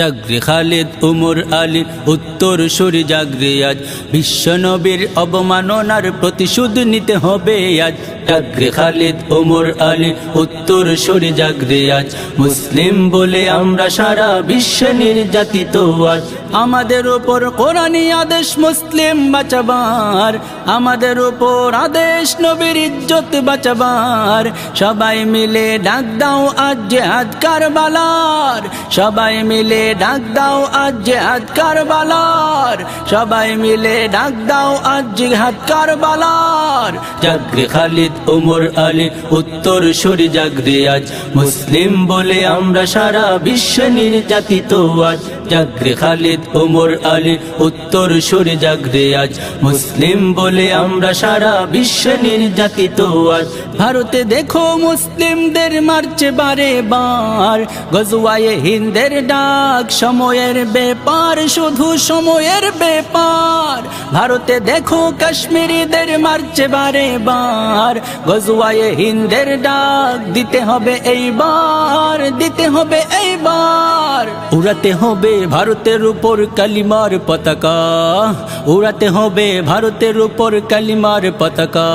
জাগরে খালিদ উমর আলী উত্তর সুরি জাগরে আজ, বিশ্বনবীর অবমাননার প্রতিশোধ নিতে হবে আজ। জাগরে খালিদ উমর আলী উত্তর সুরি জাগরে আজ, মুসলিম বলে আমরা সারা বিশ্বে নির্যাতিত আজ। আমাদের উপর কোরআনী আদেশ মুসলিম বাঁচাবার, আমাদের উপর আদেশ নবীর ইজ্জত বাঁচাবার। সবাই মিলে ডাক দাও আজ জিহাদ কারবালার, সবাই মিলে ডাক দাও আজ জিহাদ কারবালার, সবাই মিলে ডাক দাও আজ জিহাদ কারবালার। জাগরে খালিদ উমর আলী উত্তর সুরি জাগরে আজ, মুসলিম বলে আমরা সারা বিশ্বে নির্যাতিত আজ। জাগরে খালিদ উমর আলী উত্তর সুরি জাগরে আজ, মুসলিম বলে আমরা সারা বিশ্বে নির্যাতিত আজ। ভারতে দেখো মুসলিমদের মারছে বারে বার, গজওয়ায়ে হিন্দের ডাক সময়ের ব্যাপার, শুধু সময়ের ব্যাপার। ভারতে দেখো কাশ্মীরিদের মারছে বারে বার, গজওয়ায়ে হিন্দের ডাক দিতে হবে এইবার, দিতে হবে এইবার। উড়াতে হবে ভারতের উপর কালিমার পতাকা, উড়াতে হবে ভারতের উপর কালিমার পতাকা।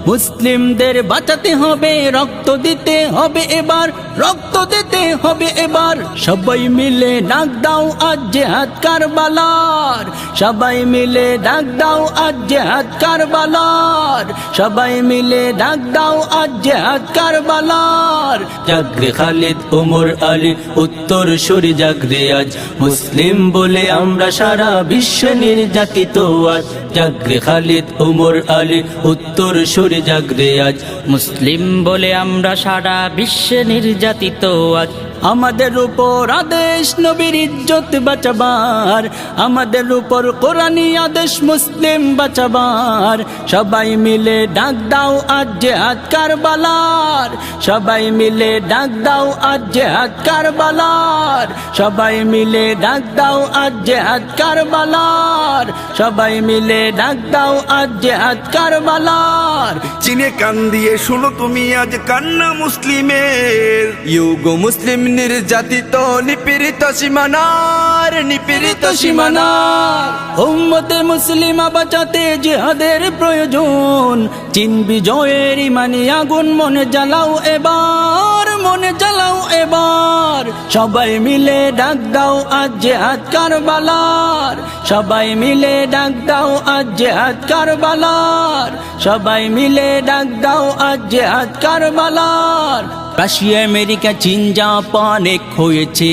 মুসলিমদের বাঁচাতে হবে, রক্ত দিতে হবে এবার, রক্ত দিতে হবে এবার। সবাই মিলে ডাক দাও আজ জিহাদ কারবালার, সবাই মিলে ডাক দাও আজ জিহাদ কারবালার, সবাই মিলে ডাক দাও আজ জিহাদ কারবালার। জাগরে খালিদ উমর আলী উত্তর সুরি জাগরে আজ, মুসলিম বলে আমরা সারা বিশ্বে নির্যাতিত আজ। জাগরে খালিদ উমর আলী উত্তর সুরি জাগরে আজ, মুসলিম বলে আমরা সারা বিশ্বে নির্যাতিত আজ। আমাদের উপর আদেশ নবীর ইজ্জত বাঁচাবার, আমাদের উপর কোরআনী আদেশ মুসলিম বাঁচাবার। সবাই মিলে ডাক দাও আজ জিহাদ কারবালার, সবাই মিলে ডাক দাও আজ জিহাদ কারবালার, সবাই মিলে ডাক দাও আজ জিহাদ কারবালার, সবাই মিলে ডাক দাও আজ জিহাদ কারবালার। চীনে কান দিয়ে শোনো তুমি আজ কান্না মুসলিমের, ইউগো মুসলিম নির্যাতিত নিপীড়িত সীমানার, নিপীড়িত সীমানার। উম্মতে মুসলিমা বাঁচাতে জিহাদের প্রয়োজন, চীন বিজয়ের ইমানি আগুন মনে জ্বালাও এবার, মনে জ্বালাও এবার। সবাই মিলে ডাক দাও আজ জিহাদ কারবালার, সবাই মিলে ডাক দাও আজ জিহাদ কারবালার, সবাই মিলে ডাক দাও আজ জিহাদ কারবালার। রাশিয়া আমেরিকা চীন জাপান এক হয়েছে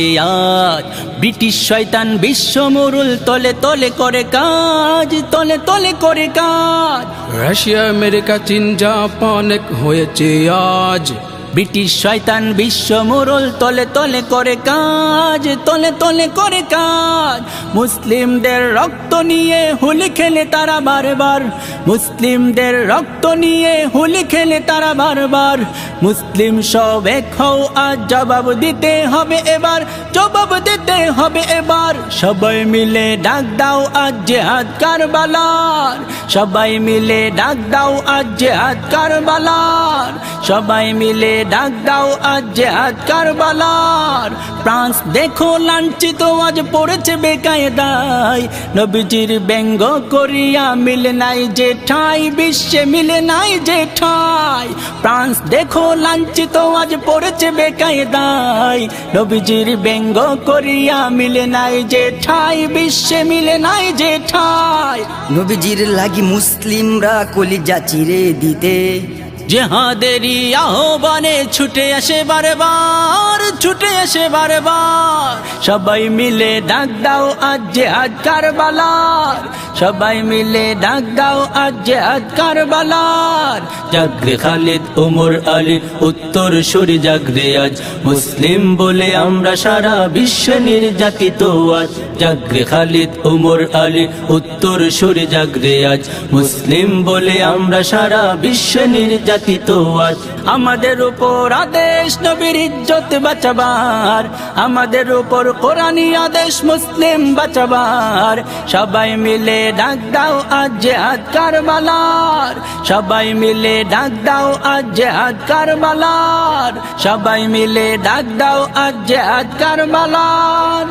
আজ, ব্রিটিশ শয়তান বিশ্ব মুরুল তলে তলে করে কাজ, তলে তলে করে কাজ। রাশিয়া আমেরিকা চীন জাপান এক হয়েছে আজ, ব্রিটিশ শয়তান বিশ্ব মুরুল তলে তলে করে কাজ, তলে তলে করে কাজ। মুসলিমদের রক্ত নিয়ে হোলি খেলে তারা বারবার, মুসলিমদের রক্ত নিয়ে হোলি খেলে তারা বারবার। মুসলিম সব এক হও আজ, জবাব দিতে হবে এবার, জবাব দিতে হবে এবার। সবাই মিলে ডাক দাও আজ জিহাদ কারবালার, সবাই মিলে ডাক দাও আজ জিহাদ কারবালার, সবাই মিলে ডাক দাও আজ জিহাদ কারবালার। ফ্রান্স দেখো লাঞ্ছিত আজ পড়েছে বেকায়দায়, নবীজির ব্যঙ্গ করিয়া মিলে নাই যে ঠাই, বিশ্বে মিলে নাই যে ঠাই। ফ্রান্স দেখো লাঞ্ছিত আজ পড়েছে বেকায়দায়, নবীজির ব্যঙ্গ করিয়া মিলে নাই যে ঠাই, বিশ্বে মিলে নাই যে ঠাই। নবীজির লাগি মুসলিমরা কলিজা চিরে দিতে, জিহাদেরই আহ্বানে ছুটে আসে বারবার, ছুটে আসে বারবার। সবাই মিলে ডাক দাও আজ জিহাদ কারবালার, সবাই মিলে ডাক দাও আজ জিহাদ কারবালার। জাগরে খালিদ উমর আলী উত্তর সুরি জাগরে আজ, মুসলিম বলে আমরা সারা বিশ্বে নির্যাতিত আজ। জাগরে খালিদ উমর আলী উত্তর সুরি জাগরে আজ, মুসলিম বলে আমরা সারা বিশ্বে নির্যাতিত আজ। আমাদের উপর আদেশ নবীর ইজ্জত বাঁচাবার, আমাদের উপর কোরআনী আদেশ মুসলিম বাঁচাবার। সবাই মিলে ডাক দাও আজ জিহাদ কারবালার, সবাই মিলে ডাক দাও আজ জিহাদ কারবালার, সবাই মিলে ডাক দাও আজ জিহাদ কারবালার।